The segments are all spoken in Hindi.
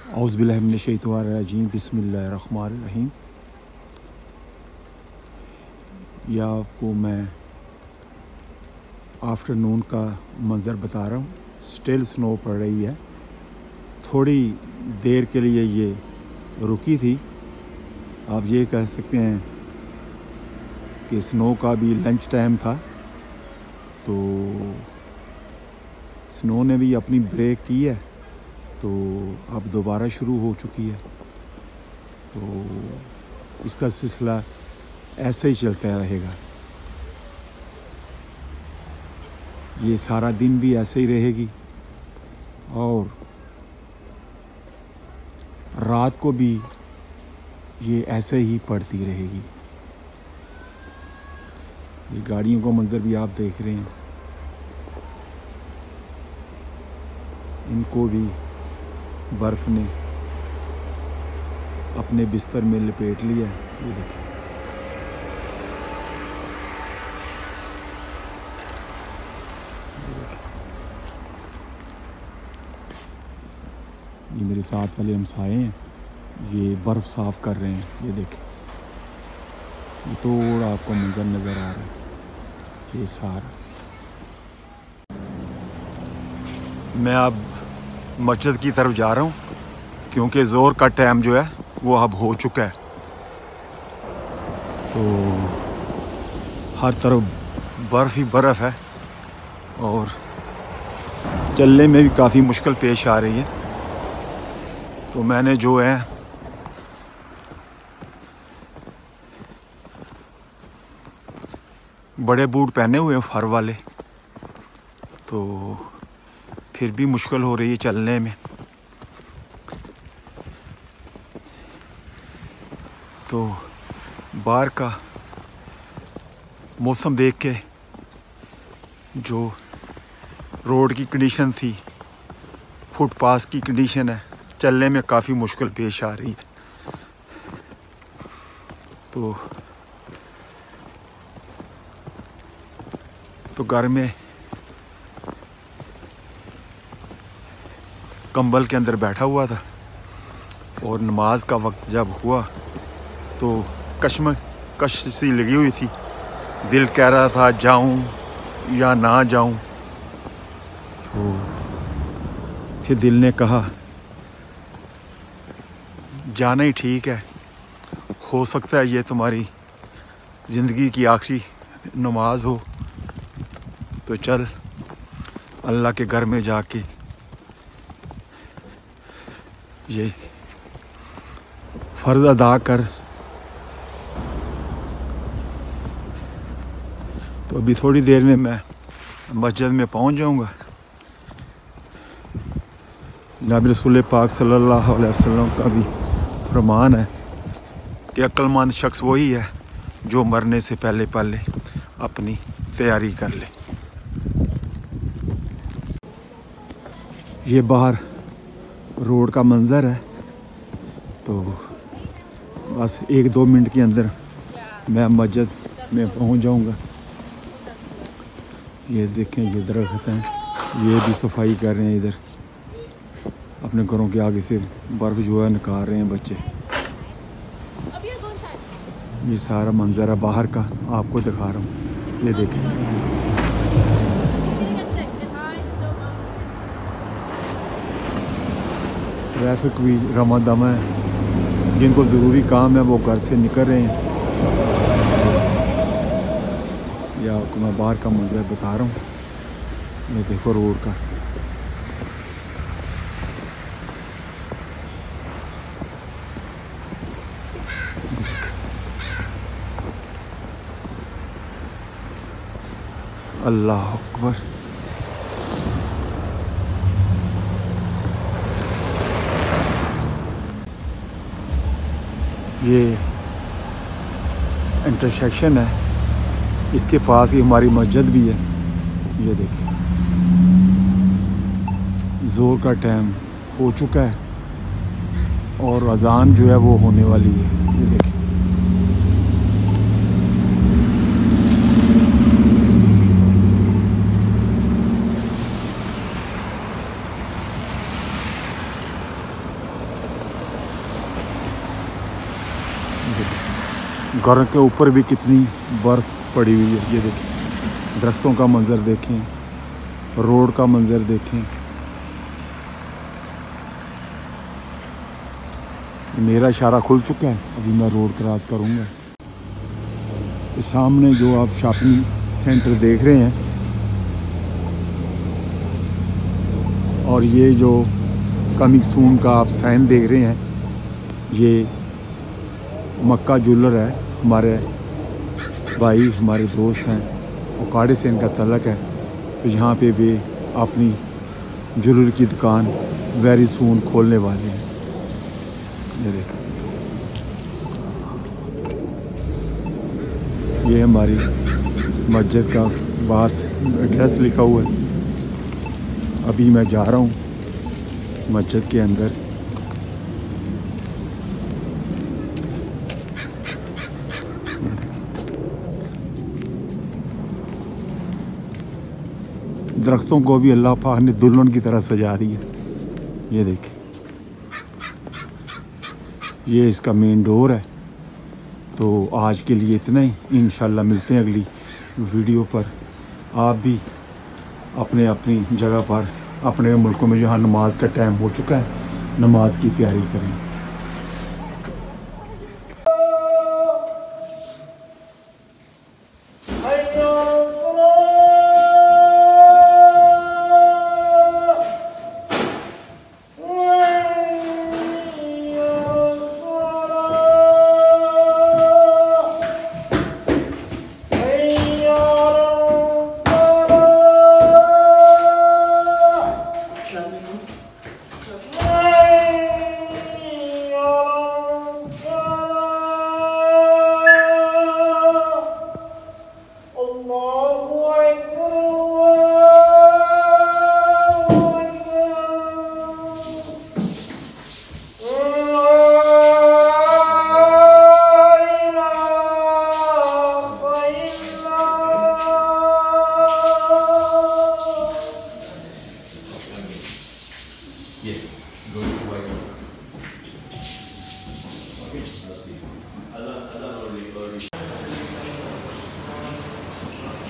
औज़ुबिल्लाहि मिनश्शैतानिर्रजीम बिस्मिल्लाहिर्रहमानिर्रहीम। यह आपको मैं आफ्टरनून का मंज़र बता रहा हूँ। स्टिल स्नो पड़ रही है। थोड़ी देर के लिए ये रुकी थी। आप ये कह सकते हैं कि स्नो का भी लंच टाइम था, तो स्नो ने भी अपनी ब्रेक की है, तो अब दोबारा शुरू हो चुकी है। तो इसका सिलसिला ऐसे ही चलता रहेगा। ये सारा दिन भी ऐसे ही रहेगी और रात को भी ये ऐसे ही पड़ती रहेगी। ये गाड़ियों का मंजर भी आप देख रहे हैं, इनको भी बर्फ़ ने अपने बिस्तर में लपेट लिया। ये देखिए, ये मेरे साथ वाले हमसाए हैं, ये बर्फ़ साफ़ कर रहे हैं। ये देखें, ये थोड़ा आपको मंजर नज़र आ रहा है। ये सारा मैं अब मस्जिद की तरफ जा रहा हूँ, क्योंकि ज़ोर का टाइम जो है वो अब हो चुका है। तो हर तरफ बर्फ़ ही बर्फ़ है और चलने में भी काफ़ी मुश्किल पेश आ रही है। तो मैंने जो है बड़े बूट पहने हुए हैं, फर वाले, तो फिर भी मुश्किल हो रही है चलने में। तो बाहर का मौसम देख के जो रोड की कंडीशन थी, फुटपाथ की कंडीशन है, चलने में काफ़ी मुश्किल पेश आ रही है। तो घर में कंबल के अंदर बैठा हुआ था और नमाज का वक्त जब हुआ तो कश सी लगी हुई थी। दिल कह रहा था जाऊं या ना जाऊं। तो फिर दिल ने कहा जाना ही ठीक है, हो सकता है ये तुम्हारी ज़िंदगी की आखिरी नमाज हो, तो चल अल्लाह के घर में जाके ये फ़र्ज़ अदा कर। तो अभी थोड़ी देर में मैं मस्जिद में पहुंच जाऊंगा। जनाब रसूल पाक सल्लल्लाहु अलैहि वसल्लम का भी फरमान है कि अक्लमंद शख्स वही है जो मरने से पहले पहले अपनी तैयारी कर ले। ये बाहर रोड का मंज़र है। तो बस 1-2 मिनट के अंदर मैं मस्जिद में पहुंच जाऊंगा। ये देखें, ये दरख्त हैं, ये भी सफाई कर रहे हैं। इधर अपने घरों के आगे से बर्फ़ जो है निकाल रहे हैं बच्चे। ये सारा मंज़र है बाहर का, आपको दिखा रहा हूँ। ये देखें, ट्रैफिक भी रमादम है। जिनको ज़रूरी काम है वो घर से निकल रहे हैं। या आपको मैं बाहर का मंज़र बता रहा हूँ। ये देखो रोड का, अल्लाह अकबर। ये इंटरसेक्शन है, इसके पास ही हमारी मस्जिद भी है। ये देखिए, ज़ोर का टाइम हो चुका है और अज़ान जो है वो होने वाली है। ये देखिए, घर के ऊपर भी कितनी बर्फ़ पड़ी हुई है। ये देखें, दरख्तों का मंज़र देखें, रोड का मंज़र देखें। मेरा इशारा खुल चुका है, अभी मैं रोड क्रॉस करूँगा। सामने जो आप शॉपिंग सेंटर देख रहे हैं और ये जो कमिंग सून का आप साइन देख रहे हैं, ये मक्का ज्वेलर है। हमारे भाई, हमारे दोस्त हैं, उकाड़े से इनका तलक है। तो यहाँ पे भी अपनी ज्वेलरी की दुकान वेरी सून खोलने वाले हैं। ये देखो, ये हमारी मस्जिद का बाहर एड्रेस लिखा हुआ है। अभी मैं जा रहा हूँ मस्जिद के अंदर। दरख्तों को भी अल्लाह पाक ने दुल्हन की तरह सजा दी है। ये देखें, ये इसका मेन डोर है। तो आज के लिए इतना ही, इंशाल्लाह मिलते हैं अगली वीडियो पर। आप भी अपने अपनी जगह पर, अपने मुल्कों में जहाँ नमाज का टाइम हो चुका है, नमाज की तैयारी करें।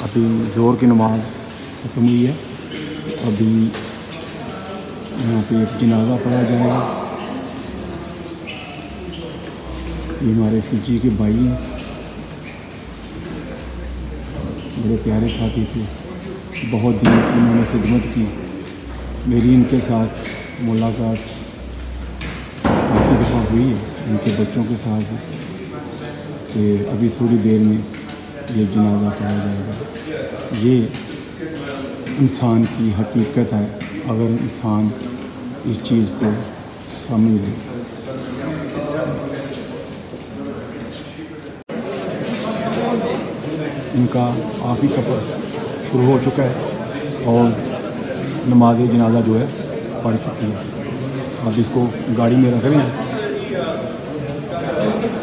अभी ज़ोर की नमाज ख़त्म हुई है। अभी यहाँ पे एक जनाजा पढ़ा जाएगा। ये हमारे फिजी के भाई हैं, बड़े प्यारे साथी थे, बहुत दिन इन्होंने खिदमत की। मेरी इनके साथ मुलाकात काफ़ी दफ़ा हुई है, इनके बच्चों के साथ भी। कि अभी थोड़ी देर में ये जनाजा पढ़ा जाएगा। ये इंसान की हकीकत है, अगर इंसान इस चीज़ को समझ ले। इनका आखिरी सफ़र शुरू हो चुका है और नमाज जनाजा जो है पढ़ चुकी है। अब इसको गाड़ी में रख रहे हैं।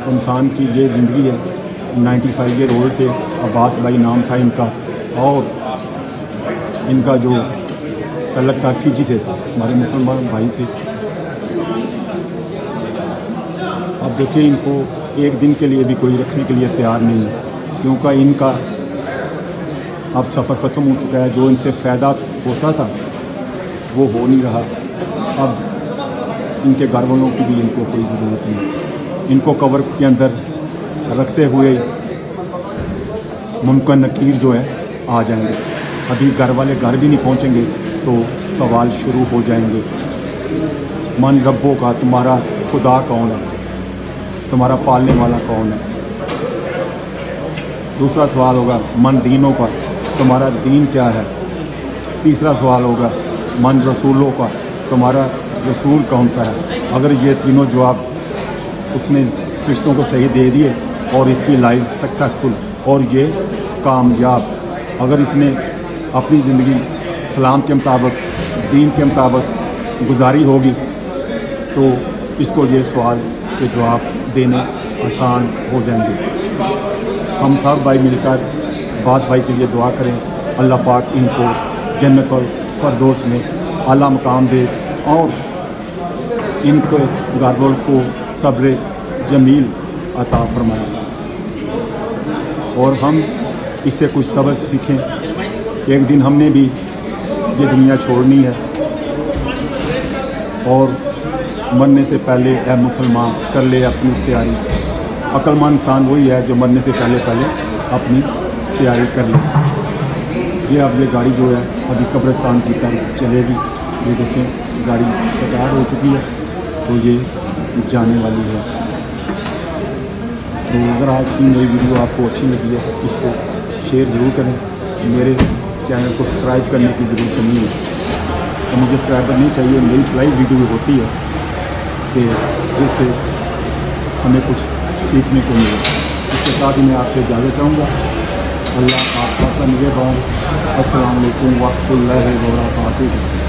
इंसान की ये ज़िंदगी है। 95 ईयर ओल्ड थे, अब्बास भाई नाम था इनका, और इनका जो तलक था फिजी से था, हमारे मुसलमान भाई थे। अब देखिए, इनको एक दिन के लिए भी कोई रखने के लिए तैयार नहीं है, क्योंकि इनका अब सफ़र ख़त्म हो चुका है। जो इनसे फ़ायदा होता था वो हो नहीं रहा। अब इनके घर वालों की भी इनको कोई ज़रूरत नहीं। इनको कवर के अंदर रखते हुए मुमकिन नकीर जो है आ जाएंगे। अभी घर वाले घर भी नहीं पहुंचेंगे तो सवाल शुरू हो जाएंगे। मन रब्बों का, तुम्हारा खुदा कौन है, तुम्हारा पालने वाला कौन है। दूसरा सवाल होगा मन दीनों का, तुम्हारा दीन क्या है। तीसरा सवाल होगा मन रसूलों का, तुम्हारा रसूल कौन सा है। अगर ये तीनों जवाब उसने रिश्तों को सही दे दिए और इसकी लाइफ सक्सेसफुल और ये कामयाब, अगर इसने अपनी ज़िंदगी इस्लाम के मुताबिक, दीन के मुताबिक गुजारी होगी, तो इसको ये सवाल के जवाब देने आसान हो जाएंगे। हम सब भाई मिलकर बात भाई के लिए दुआ करें, अल्लाह पाक इनको जन्नतुल फरदौस में आला मकाम दे और इनको गारबोल को सब्र जमील अता फरमाए। और हम इससे कुछ सबक सीखें। एक दिन हमने भी ये दुनिया छोड़नी है और मरने से पहले ए मुसलमान कर ले अपनी तैयारी। अक्लमंद इंसान वही है जो मरने से पहले अपनी तैयारी कर ले। ये अब ये गाड़ी जो है अभी कब्रिस्तान की तरफ चलेगी। ये देखें गाड़ी स्टार्ट हो चुकी है, तो ये जाने वाली है। तो अगर आज की मेरी वीडियो आपको अच्छी लगी है इसको शेयर ज़रूर करें। मेरे चैनल को सब्सक्राइब करने की ज़रूरत नहीं है, तो मुझे सब्सक्राइबर नहीं चाहिए। मेरी लाइव वीडियो होती है कि जिससे हमें कुछ सीखने को मिले। इसके साथ ही मैं आपसे इजाज़त चाहूँगा। अल्लाह आप सबका निगहबान। अस्सलाम वालेकुम व रहमतुल्लाहि व बरकातुहू।